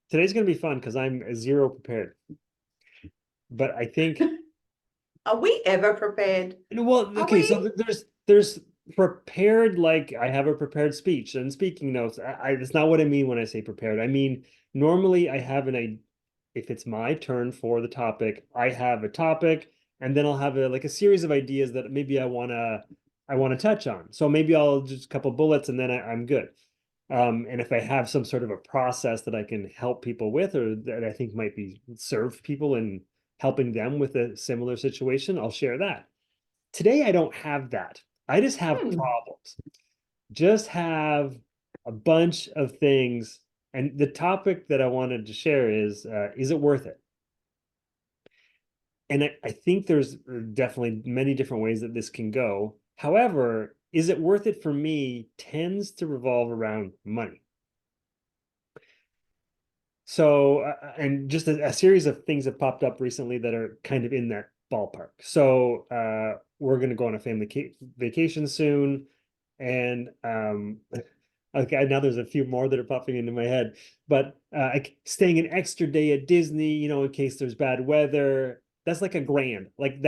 today's going to be fun because I'm zero prepared. But I think, Are we ever prepared? well, Are okay, we? so there's prepared, like I have a prepared speech and speaking notes. That's not what I mean when I say prepared. I mean, normally I have if it's my turn for the topic, I have a topic and then I'll have a like a series of ideas that maybe I want to touch on. So maybe I'll just a couple bullets and then I'm good. And if I have some sort of a process that I can help people with, or that I think might be serve people in helping them with a similar situation, I'll share that. Today, I don't have that. I just have Hmm. problems. Just have a bunch of things. And the topic that I wanted to share is it worth it? And I think there's definitely many different ways that this can go. However, is it worth it for me tends to revolve around money. So, and just a series of things have popped up recently that are kind of in that ballpark. So, we're going to go on a family vacation soon. And okay, now there's a few more that are popping into my head. But staying an extra day at Disney, in case there's bad weather, that's like $1,000. Like,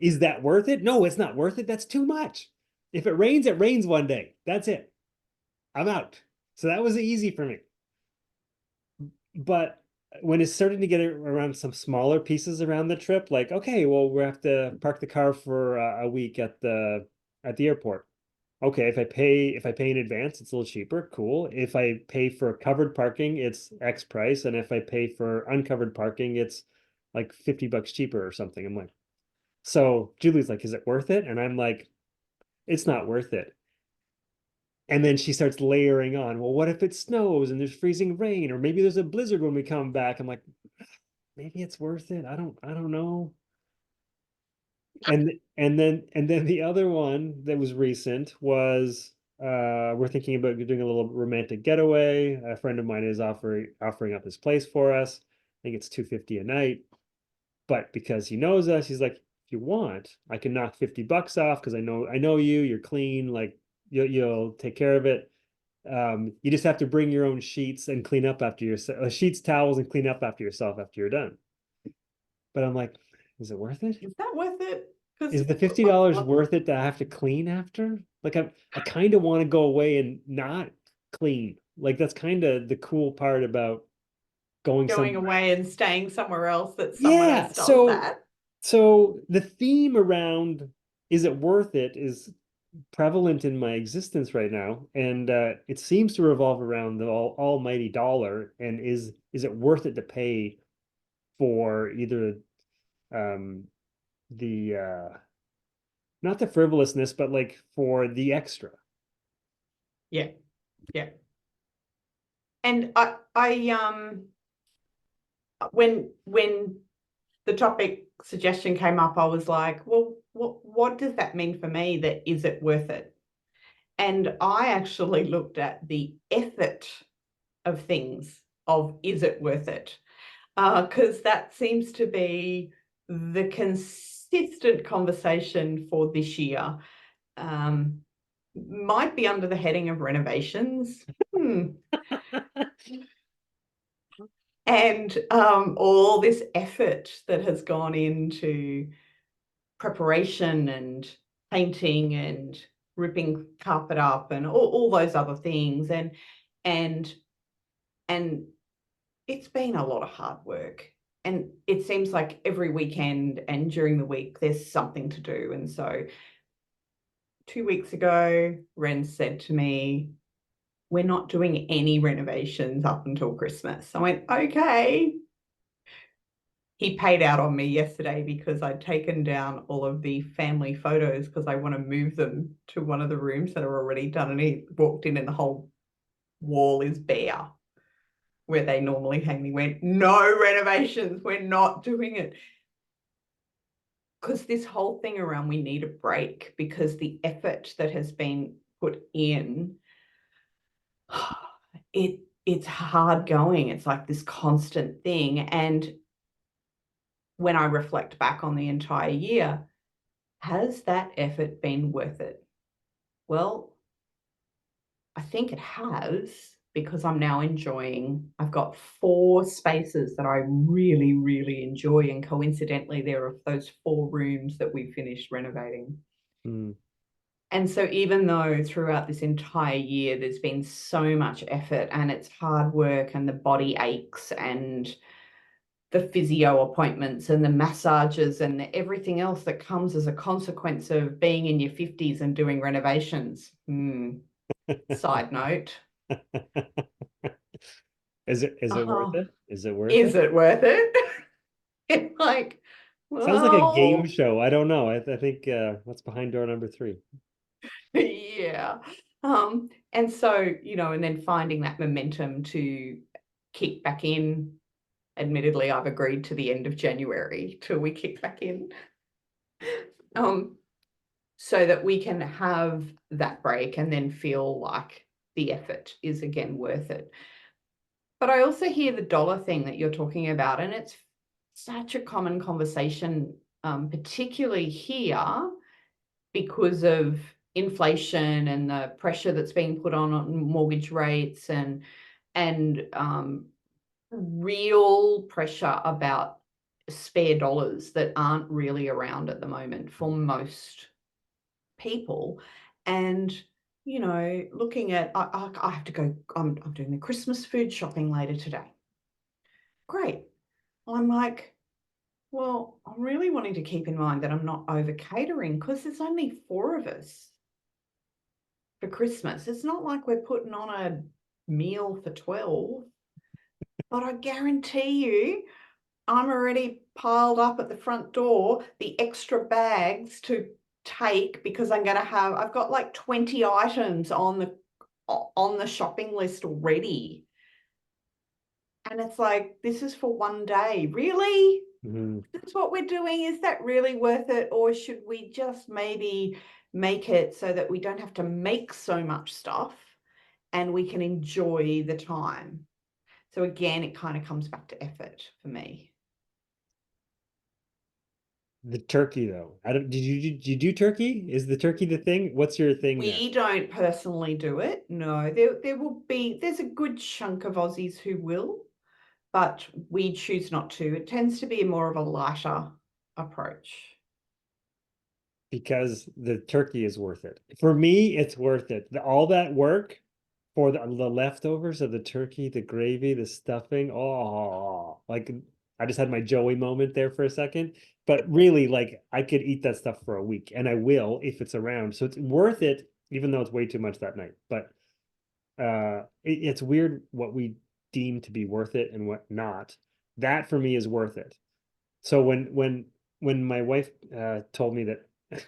is that worth it? No, it's not worth it. That's too much. If it rains one day. That's it. I'm out. So that was easy for me. But when it's starting to get around some smaller pieces around the trip, like, okay, well, we have to park the car for a week at the airport. Okay, if I pay in advance, it's a little cheaper. Cool. If I pay for covered parking, it's X price, and if I pay for uncovered parking, it's like $50 cheaper or something. I'm like, so Julie's like, is it worth it? And I'm like, it's not worth it. And then she starts layering on, well, what if it snows and there's freezing rain, or maybe there's a blizzard when we come back? I'm like, maybe it's worth it. I don't know. And then the other one that was recent was we're thinking about doing a little romantic getaway. A friend of mine is offering up his place for us. I think it's 250 a night. But because he knows us, he's like, if you want, I can knock $50 off because I know you're clean, like you'll take care of it. You just have to bring your own sheets and clean up after yourself, sheets, towels, and clean up after yourself after you're done. But I'm like, is it worth it? Is that worth it? Because Is the $50 worth it to have to clean after? Like I kind of want to go away and not clean. Like that's kind of the cool part about going going somewhere. away and staying somewhere else that someone Yeah, else does so that. so the theme around is it worth it is prevalent in my existence right now, and it seems to revolve around the almighty dollar. And is it worth it to pay for either um, the not the frivolousness, but like for the extra? Yeah, yeah. And when the topic suggestion came up, I was like, well, what does that mean for me? That is it worth it? And I actually looked at the effort of things of is it worth it? Because that seems to be the consistent conversation for this year. Um, might be under the heading of renovations. Hmm. And all this effort that has gone into preparation and painting and ripping carpet up and all those other things. And and it's been a lot of hard work. And it seems like every weekend and during the week there's something to do. And so 2 weeks ago, Ren said to me, we're not doing any renovations up until Christmas. I went, okay. He paid out on me yesterday because I'd taken down all of the family photos because I want to move them to one of the rooms that are already done. And he walked in and the whole wall is bare where they normally hang. He went, no renovations, we're not doing it. Because this whole thing around we need a break because the effort that has been put in, it's hard going. It's like this constant thing. And when I reflect back on the entire year, has that effort been worth it? Well, I think it has because I'm now enjoying, I've got 4 spaces that I really, really enjoy. And coincidentally, there are those 4 rooms that we finished renovating. Mm. And so even though throughout this entire year, there's been so much effort and it's hard work and the body aches and the physio appointments and the massages and everything else that comes as a consequence of being in your 50s and doing renovations. Side note. Is it worth Oh, it? Is it worth is it? it worth it? It's like, Sounds like a game well, show. I don't know. I think what's behind door number three? yeah. And so, and then finding that momentum to kick back in. Admittedly, I've agreed to the end of January till we kick back in. Um, so that we can have that break and then feel like the effort is again worth it. But I also hear the dollar thing that you're talking about, and it's such a common conversation, particularly here because of inflation and the pressure that's being put on mortgage rates and real pressure about spare dollars that aren't really around at the moment for most people. And looking at, I have to go, I'm doing the Christmas food shopping later today. Great. I'm like, well, I'm really wanting to keep in mind that I'm not over catering because there's only 4 of us for Christmas. It's not like we're putting on a meal for 12, but I guarantee you, I'm already piled up at the front door, the extra bags to take because I've got like 20 items on the shopping list already. And it's like, this is for one day. Really? Mhm. That's what we're doing. Is that really worth it? Or should we just maybe make it so that we don't have to make so much stuff and we can enjoy the time? So again, it kind of comes back to effort for me. The turkey though. I don't did you do turkey? Is the turkey the thing? What's your thing there? We don't personally do it. No, there's a good chunk of Aussies who will, but we choose not to. It tends to be more of a lighter approach. Because the turkey is worth it. For me, it's worth it. All that work for the leftovers of the turkey, the gravy, the stuffing. Oh, like I just had my Joey moment there for a second. But really, like I could eat that stuff for a week, and I will if it's around. So it's worth it, even though it's way too much that night. But it's weird what we deem to be worth it and what not. That for me is worth it. So when my wife told me that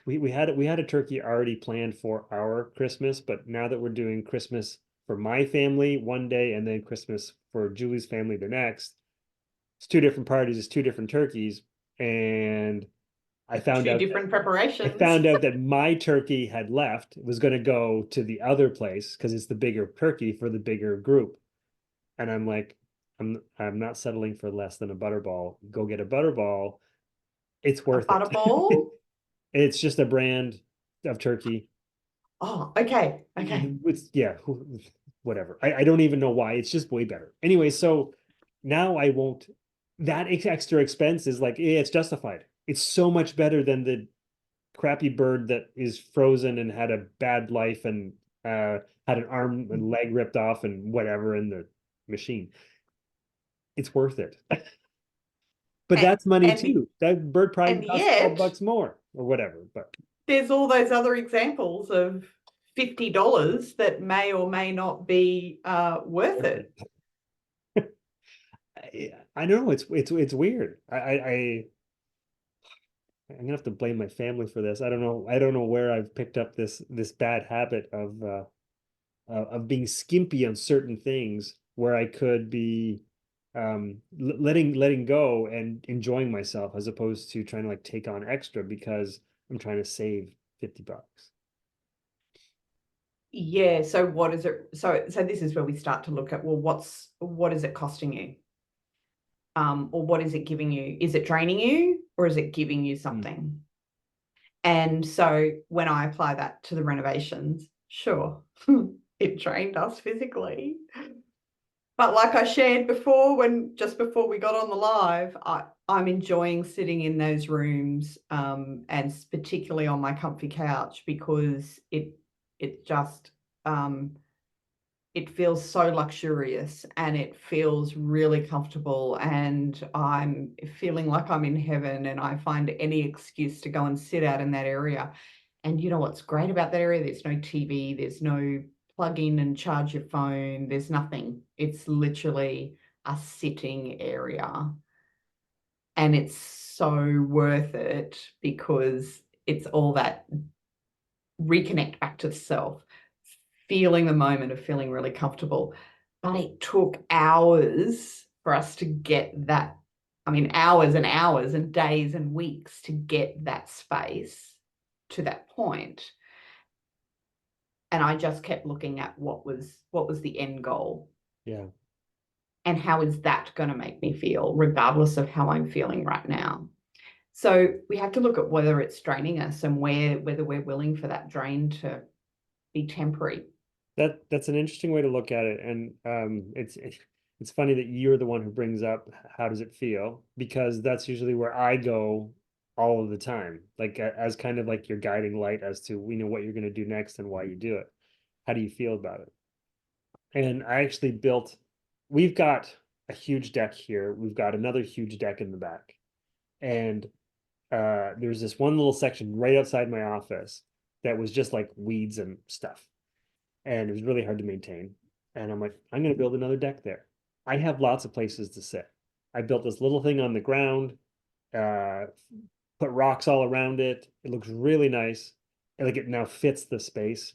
we had a turkey already planned for our Christmas, but now that we're doing Christmas for my family one day and then Christmas for Julie's family the next, it's 2 different parties, it's 2 different turkeys, and I found Two out different I preparations. found out that my turkey had left, was going to go to the other place because it's the bigger turkey for the bigger group. And I'm like, I'm not settling for less than a butterball. Go get a butterball. It's A worth it. butterball. It's just a brand of turkey. Oh, okay. Okay. It's yeah, whatever. I don't even know why. It's just way better. Anyway, so now I won't. That extra expense is like, it's justified. It's so much better than the crappy bird that is frozen and had a bad life and had an arm and leg ripped off and whatever in the machine. It's worth it. But And that's money and too. That bird probably and costs 12 yet bucks more or whatever. But there's all those other examples of $50 that may or may not be worth worth it. it. I don't know. It's weird. I'm gonna have to blame my family for this. I don't know. I don't know where I've picked up this bad habit of being skimpy on certain things where I could be letting go and enjoying myself as opposed to trying to like take on extra because I'm trying to save 50 bucks. Yeah. So what is it? So this is where we start to look at, well, what is it costing you? Or what is it giving you? Is it draining you or is it giving you Mm. something? And so when I apply that to the renovations, sure, it drained us physically. But like I shared before, when just before we got on the live, I'm enjoying sitting in those rooms, and particularly on my comfy couch, because it just it feels so luxurious and it feels really comfortable, and I'm feeling like I'm in heaven, and I find any excuse to go and sit out in that area. And you know what's great about that area? There's no TV, there's no plug in and charge your phone, there's nothing. It's literally a sitting area. And it's so worth it because it's all that reconnect back to the self, feeling the moment of feeling really comfortable. But it took hours for us to get that. I mean, hours and hours and days and weeks to get that space to that point. And I just kept looking at what was the end goal, Yeah. and how is that going to make me feel, regardless of how I'm feeling right now. So we have to look at whether it's draining us, and whether we're willing for that drain to be temporary. That's an interesting way to look at it, and it's funny that you're the one who brings up how does it feel, because that's usually where I go all of the time, like as kind of like your guiding light as to what you're going to do next and why you do it. How do you feel about it? And I actually built. We've got a huge deck here. We've got another huge deck in the back, and there's this one little section right outside my office that was just like weeds and stuff, and it was really hard to maintain. And I'm like, I'm going to build another deck there. I have lots of places to sit. I built this little thing on the ground, uh, put rocks all around it. It looks really nice. And like it now fits the space.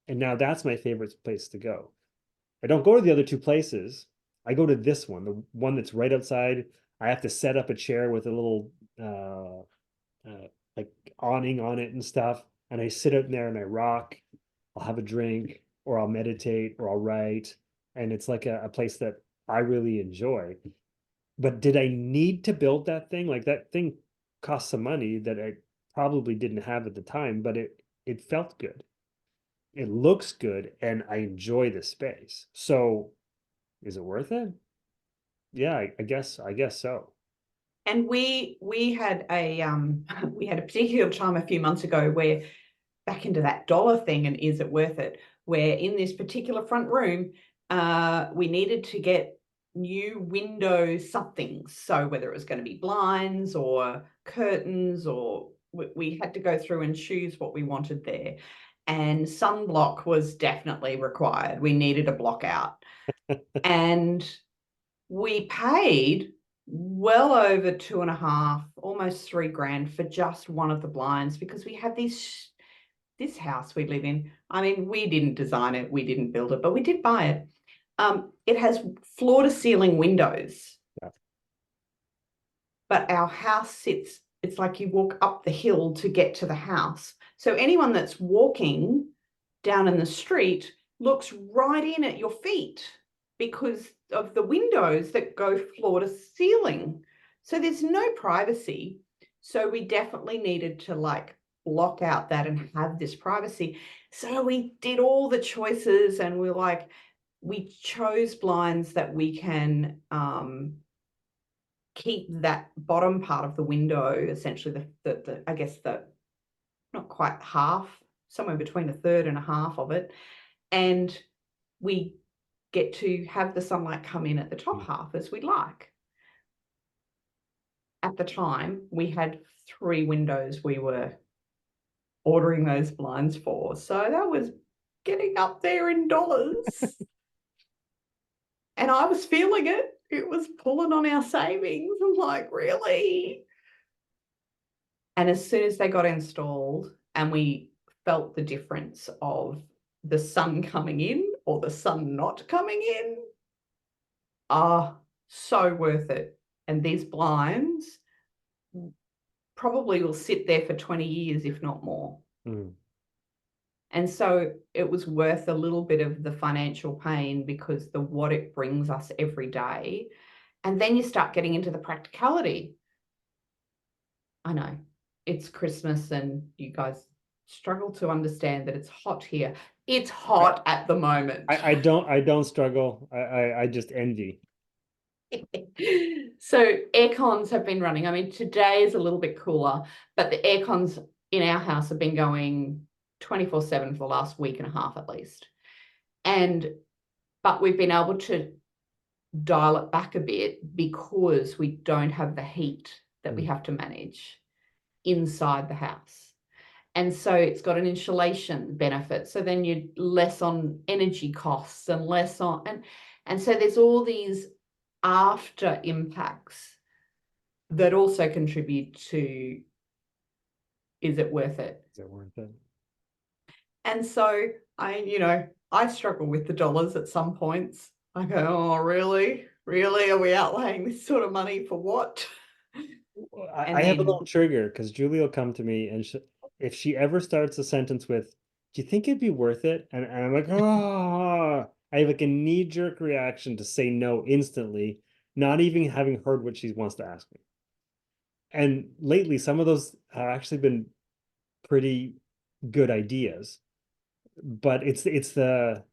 And now that's my favorite place to go. I don't go to the other two places. I go to this one, the one that's right outside. I have to set up a chair with a little like awning on it and stuff. And I sit out there and I rock. I'll have a drink, or I'll meditate, or I'll write. And it's like a place that I really enjoy. But did I need to build that thing? Like that thing cost some money that I probably didn't have at the time, but it felt good. It looks good, and I enjoy the space. So is it worth it? Yeah, I guess so. And we had a we had a particular time a few months ago where, back into that dollar thing and is it worth it, where in this particular front room, we needed to get new window somethings. So whether it was going to be blinds or curtains, or we had to go through and choose what we wanted there. And sunblock was definitely required. We needed a block out. And we paid well over 2.5, almost 3 grand for just one of the blinds, because we had this house we live in. I mean, we didn't design it, we didn't build it, but we did buy it. It has floor to ceiling windows, Yeah. but our house sits, it's like you walk up the hill to get to the house. So anyone that's walking down in the street looks right in at your feet because of the windows that go floor to ceiling. So there's no privacy. So we definitely needed to like block out that and have this privacy. So we did all the choices, and we chose blinds that we can keep that bottom part of the window, essentially the I guess the not quite half, somewhere between a third and a half of it, and we get to have the sunlight come in at the top half as we'd like. At the time, we had 3 windows we were ordering those blinds for, so that was getting up there in dollars. And I was feeling it. It was pulling on our savings. I'm like, really? And as soon as they got installed and we felt the difference of the sun coming in or the sun not coming in, so worth it. And these blinds probably will sit there for 20 years, if not more. Mm. And so it was worth a little bit of the financial pain because what it brings us every day. And then you start getting into the practicality. I know it's Christmas and you guys struggle to understand that it's hot here. It's I, hot at the moment. I don't struggle. I just envy. So air cons have been running. I mean, today is a little bit cooler, but the air cons in our house have been going 24/7 for the last week and a half at least. But we've been able to dial it back a bit because we don't have the heat that we Mm. have to manage inside the house. And so it's got an insulation benefit. So then you're less on energy costs and less on, and so there's all these after impacts that also contribute to, is it worth it? Is it worth it? And so I struggle with the dollars at some points. I go, oh, really? Really? Are we outlaying this sort of money for what? I And have a then little trigger because Julie will come to me and if she ever starts a sentence with, "Do you think it'd be worth it?" And I'm like, oh, I have like a knee-jerk reaction to say no instantly, not even having heard what she wants to ask me. And lately, some of those have actually been pretty good ideas, but it's the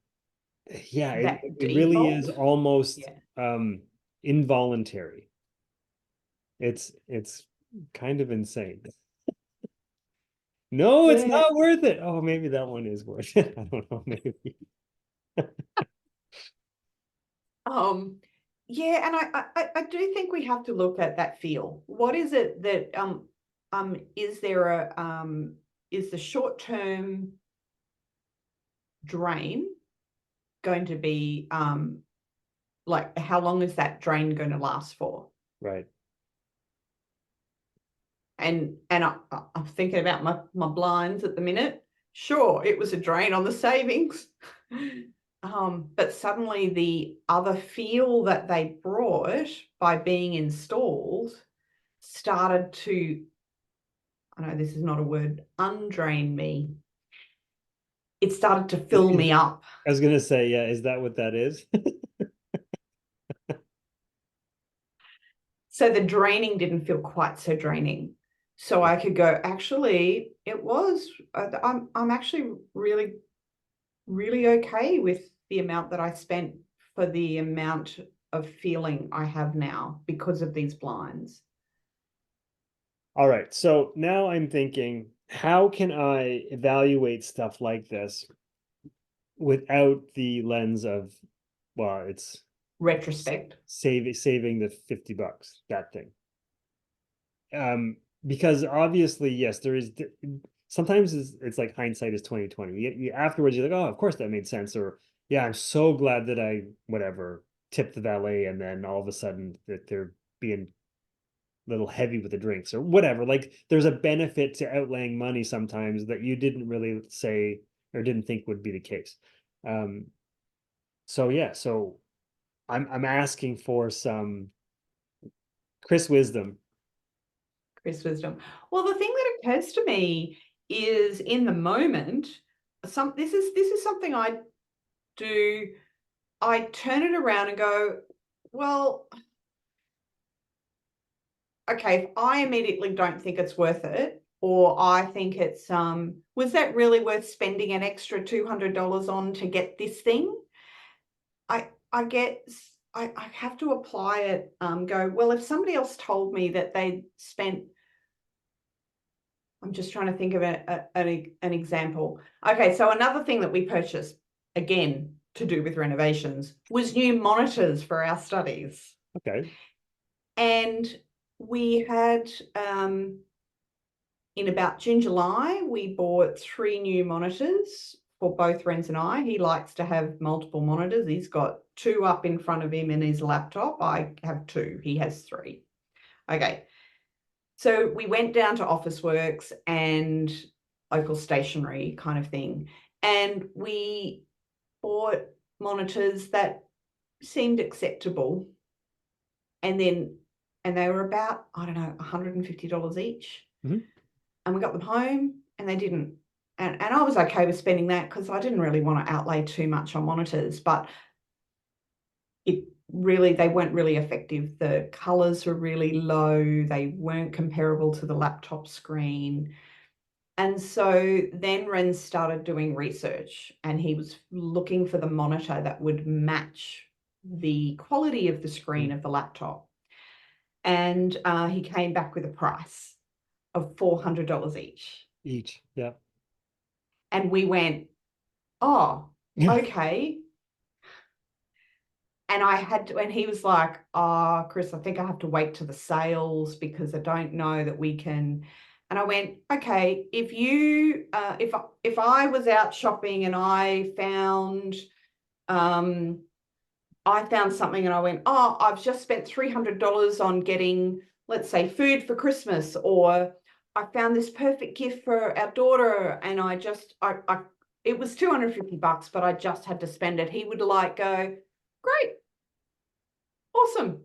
yeah, that it really is default, almost yeah. involuntary. It's kind of insane. No, it's Yeah. not worth it. Oh, maybe that one is worth it. I don't know. Maybe. Um, yeah, and I do think we have to look at that feel. What is it that is there a is the short term drain going to be like how long is that drain going to last for? Right. And I'm thinking about my blinds at the minute. Sure, it was a drain on the savings. But suddenly the other feel that they brought by being installed started to, I know this is not a word, undrain me. It started to fill me up. I was gonna say, yeah, is that what that is? So the draining didn't feel quite so draining. So I could go, actually, it was, I'm actually really, really okay with the amount that I spent for the amount of feeling I have now because of these blinds. All right. So now I'm thinking, how can I evaluate stuff like this without the lens of, well, it's Retrospect. saving the $50, that thing. Um, because obviously, yes, there is sometimes it's like hindsight is 2020. Afterwards, you're like, oh, of course that made sense, or yeah, I'm so glad that I whatever tipped the valet, and then all of a sudden that they're being a little heavy with the drinks or whatever. Like there's a benefit to outlaying money sometimes that you didn't really say or didn't think would be the case. Um, so yeah, so I'm asking for some Chris wisdom. Chris Wisdom. Well, the thing that occurs to me is in the moment, this is something I do. I turn it around and go, well, okay, if I immediately don't think it's worth it, or I think it's was that really worth spending an extra $200 on to get this thing? I get I have to apply it, go, well, if somebody else told me that they spent, I'm just trying to think of an example. Okay, so another thing that we purchased, again, to do with renovations, was new monitors for our studies. Okay. And we had, in about June, July, we bought 3 new monitors for both Renz and I. He likes to have multiple monitors. He's got 2 up in front of him in his laptop. I have 2. He has 3. Okay. So we went down to Officeworks and local stationery kind of thing. And we bought monitors that seemed acceptable. And they were about, I don't know, $150 each. Mhm. And we got them home and they didn't. And I was okay with spending that because I didn't really want to outlay too much on monitors, but they weren't really effective. The colors were really low. They weren't comparable to the laptop screen. And so then Ren started doing research and he was looking for the monitor that would match the quality of the screen of the laptop. And he came back with a price of $400 each. Each. Yeah. And we went, oh, okay. And I had to, and he was like, oh, Chris, I think I have to wait to the sales because I don't know that we can. And I went, okay, if you, if I was out shopping and I found something and I went, oh, I've just spent $300 on getting, let's say, food for Christmas, or I found this perfect gift for our daughter and it was $250, but I just had to spend it. He would like go, great, awesome,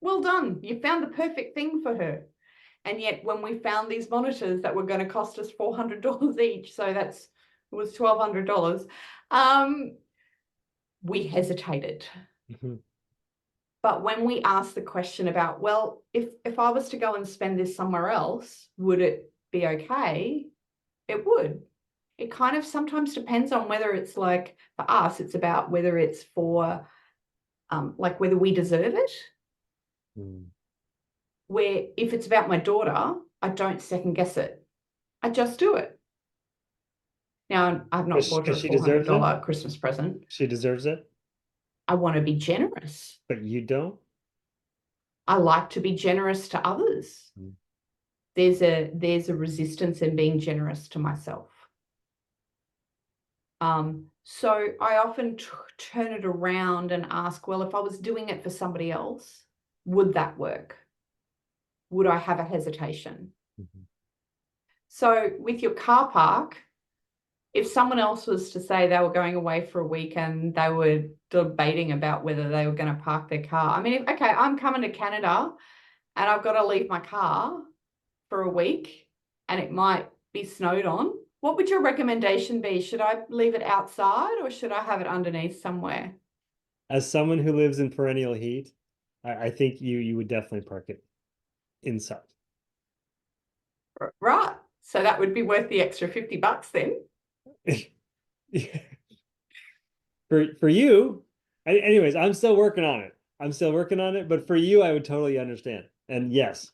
well done. You found the perfect thing for her. And yet when we found these monitors that were going to cost us $400 each, so it was $1,200, we hesitated. Mhm. But when we asked the question about, well, if I was to go and spend this somewhere else, would it be okay? It would. It kind of sometimes depends on whether it's like, for us, it's about whether it's for, like whether we deserve it. Mm. Where if it's about my daughter, I don't second guess it. I just do it. Now, I've not bought her Because a she deserves it. $400 Christmas present. She deserves it, I want to be generous. but you don't. I like to be generous to others. Mm. There's a resistance in being generous to myself. So I often turn it around and ask, well, if I was doing it for somebody else, would that work? Would I have a hesitation? Mhm. So with your car park, if someone else was to say they were going away for a week and they were debating about whether they were going to park their car, I mean, okay, I'm coming to Canada and I've got to leave my car for a week and it might be snowed on. What would your recommendation be? Should I leave it outside or should I have it underneath somewhere? As someone who lives in perennial heat, I think you would definitely park it inside. Right. So that would be worth the extra $50 then. For you, anyways, I'm still working on it. I'm still working on it, but for you, I would totally understand. And yes,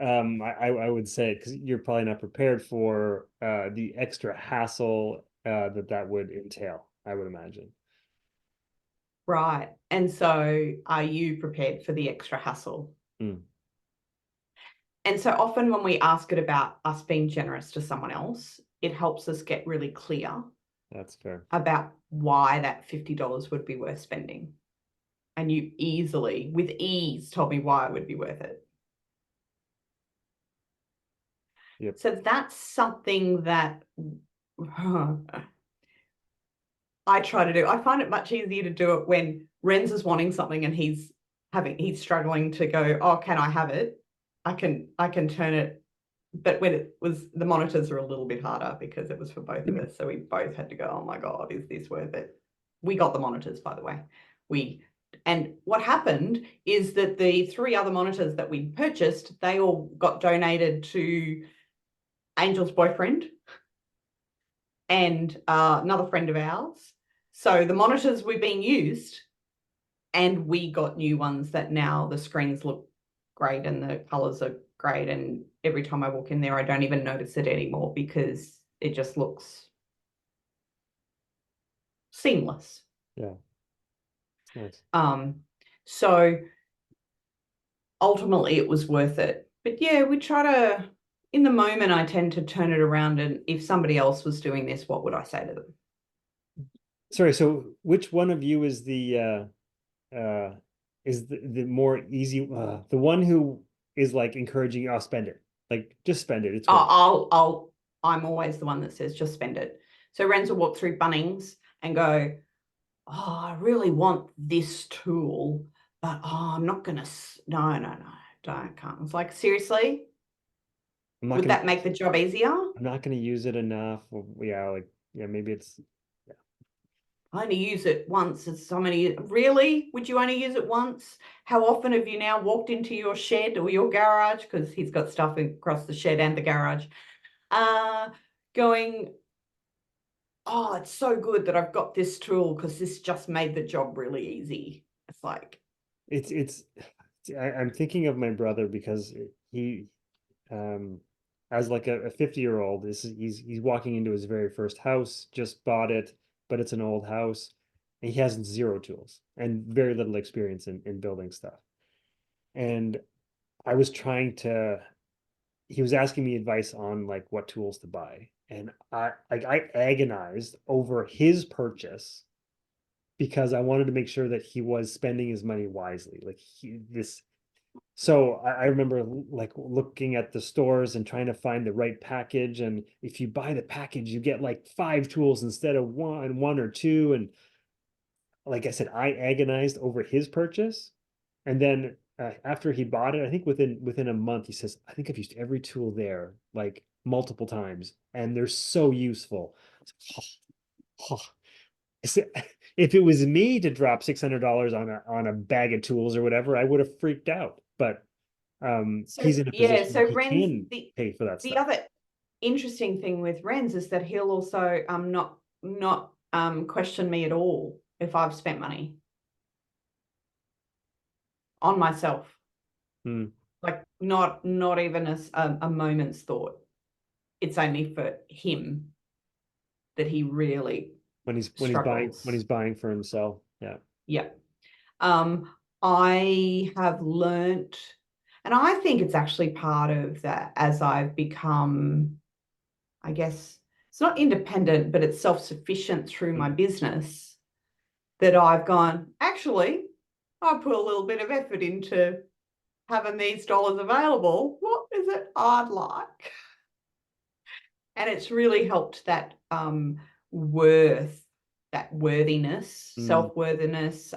I would say because you're probably not prepared for the extra hassle that would entail, I would imagine. Right. And so are you prepared for the extra hassle? Mm, And so often when we ask it about us being generous to someone else, it helps us get really clear that's fair. about why that $50 would be worth spending. And you easily, with ease, told me why it would be worth it. Yep. So that's something that I try to do. I find it much easier to do it when Renz is wanting something and he's struggling to go, oh, can I have it? I can turn it. But when it was, the monitors are a little bit harder because it was for both of us. So we both had to go, oh my God, is this worth it? We got the monitors, by the way. And what happened is that the 3 other monitors that we purchased, they all got donated to Angel's boyfriend and another friend of ours. So the monitors were being used and we got new ones that now the screens look great and the colors are great. And every time I walk in there, I don't even notice it anymore because it just looks seamless. Yeah. Nice. So ultimately it was worth it. But yeah, we try to, in the moment, I tend to turn it around and if somebody else was doing this, what would I say to them? Sorry, so which one of you is the more easy the one who is like encouraging you, I'll spend it. Like just spend it. It's worth it. I'm always the one that says just spend it. So Renz will walk through Bunnings and go, oh, I really want this tool, but I'm not gonna. No, don't can't. It's like seriously, I'm not would gonna that make the job easier? I'm not gonna use it enough. Or, yeah, like yeah, maybe it's yeah. I only use it once. It's so many. Really? Would you only use it once? How often have you now walked into your shed or your garage? Because he's got stuff across the shed and the garage. uh, going, oh, it's so good that I've got this tool because this just made the job really easy. It's like, It's I'm thinking of my brother because he um as like a 50-year-old, he's walking into his very first house, just bought it, but it's an old house, and he has zero tools and very little experience in building stuff. And I was trying to he was asking me advice on like what tools to buy. And I agonized over his purchase because I wanted to make sure that he was spending his money wisely. Like this so I remember like looking at the stores and trying to find the right package. And if you buy the package, you get like five tools instead of one or two. And like I said, I agonized over his purchase. And then after he bought it, I think within a month, he says, I think I've used every tool there like multiple times, and they're so useful. Oh, oh. If it was me to drop $600 on a bag of tools or whatever, I would have freaked out. But so he's in a yeah, position where so he Ren's can pay for that the stuff. other interesting thing with Ren's is that he'll also not question me at all if I've spent money on myself. Hmm. Like not even a moment's thought. It's only for him that he really When struggles. he's buying for himself. Yeah. Yeah. I have learnt, and I think it's actually part of that as I've become, I guess, it's not independent, but it's self-sufficient through my Mm. business, that I've gone, actually, I put a little bit of effort into having these dollars available. What is it I'd like? And it's really helped that worth, that worthiness, Mm. self-worthiness.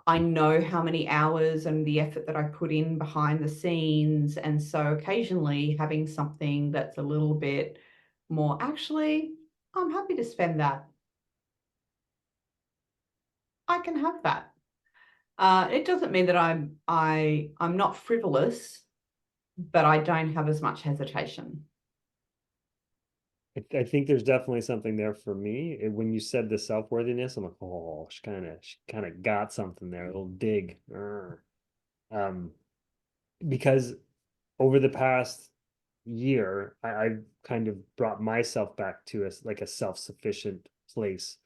I know how many hours and the effort that I put in behind the scenes. And so occasionally having something that's a little bit more, actually, I'm happy to spend that. I can have that. It doesn't mean that I'm not frivolous, but I don't have as much hesitation. I think there's definitely something there for me. When you said the self-worthiness, I'm like, oh, she kind of got something there, a little dig. Um, because over the past year, I've kind of brought myself back to like a self-sufficient place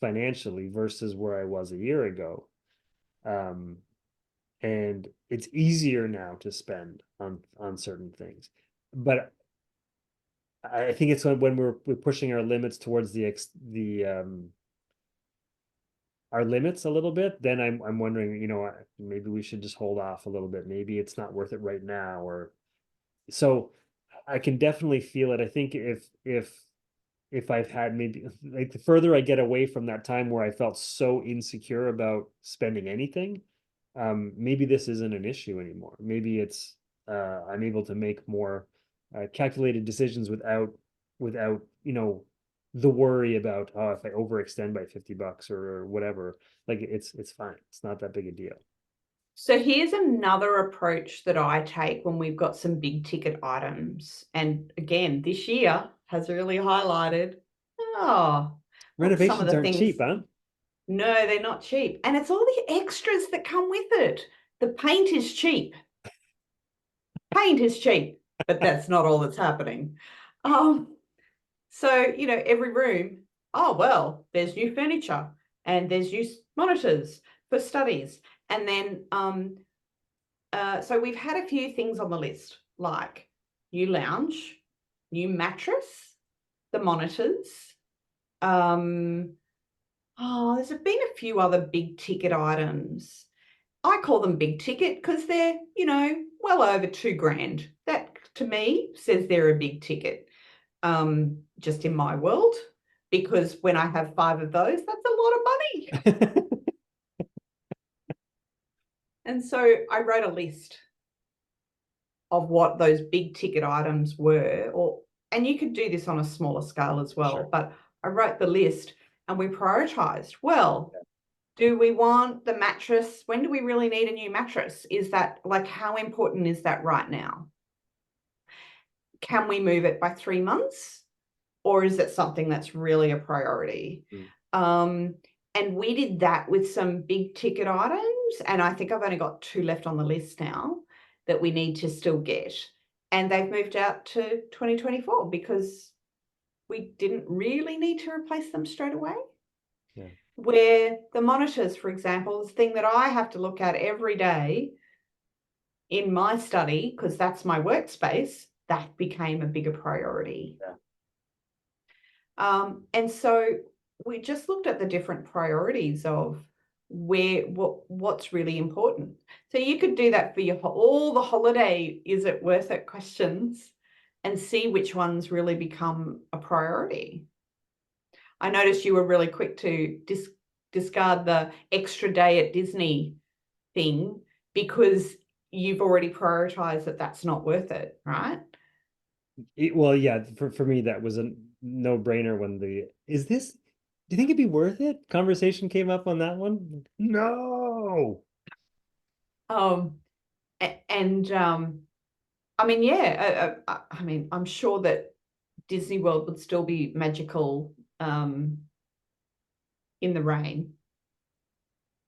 financially versus where I was a year ago. Um, and it's easier now to spend on certain things. But I think it's when we're pushing our limits towards the our limits a little bit, then I'm wondering, maybe we should just hold off a little bit. Maybe it's not worth it right now, or so I can definitely feel it. I think if I've had maybe like the further I get away from that time where I felt so insecure about spending anything, maybe this isn't an issue anymore. Maybe it's I'm able to make more calculated decisions without the worry about, oh, if I overextend by $50 or whatever. Like it's fine. It's not that big a deal. So here's another approach that I take when we've got some big ticket items. And again, this year has really highlighted, oh, look, some of Renovations the aren't things, cheap, huh? no, they're not cheap. And it's all the extras that come with it. The paint is cheap. Paint is cheap, but that's not all that's happening. Um, so, every room, oh, well, there's new furniture and there's new monitors for studies. And then so we've had a few things on the list, like new lounge, new mattress, the monitors. Um, there's been a few other big ticket items. I call them big ticket because they're, well over 2 grand. That to me says they're a big ticket, just in my world, because when I have 5 of those, that's a lot of money. And so I wrote a list of what those big ticket items were, and you could do this on a smaller scale as well, Sure. but I wrote the list and we prioritized. Well, do we want the mattress? When do we really need a new mattress? Is that, like, how important is that right now? can we move it by 3 months? Or is it something that's really a priority? Mm. And we did that with some big ticket items. And I think I've only got 2 left on the list now that we need to still get. And they've moved out to 2024 because we didn't really need to replace them straight away. Yeah. Where the monitors, for example, the thing that I have to look at every day in my study, because that's my workspace, that became a bigger priority. Yeah. And so we just looked at the different priorities of what's really important. So you could do that for all the holiday, is it worth it questions, and see which ones really become a priority. I noticed you were really quick to discard the extra day at Disney thing because you've already prioritized that that's not worth it, right? Well, yeah, for me, that was a no-brainer when do you think it'd be worth it? Conversation came up on that one. No. Um, and I mean, yeah, I mean, I'm sure that Disney World would still be magical in the rain.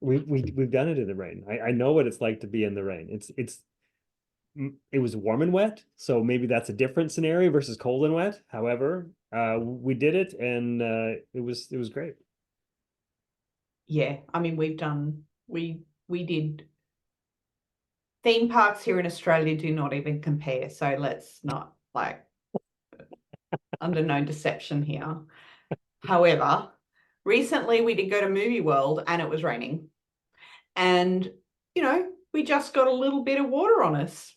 We've done it in the rain. I know what it's like to be in the rain. It was warm and wet, so maybe that's a different scenario versus cold and wet. However, we did it, and it was great. Yeah, I mean, we did theme parks here in Australia do not even compare. So let's not like under no deception here. However, recently we did go to Movie World and it was raining. And, we just got a little bit of water on us.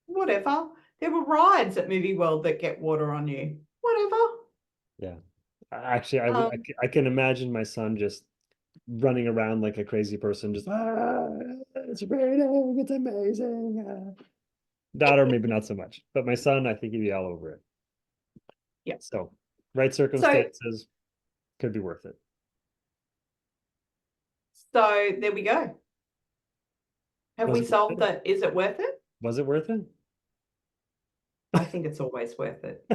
Whatever. There were rides at Movie World that get water on you. Whatever. Yeah. Actually, Um, I can imagine my son just running around like a crazy person, just it's raining, it's amazing. Daughter, maybe not so much, but my son, I think he'd be all over it. yeah. So, right So circumstances could be worth it. so there we go. Have Was we it worth solved it? that? Is it worth it? Was it worth it? I think it's always worth it.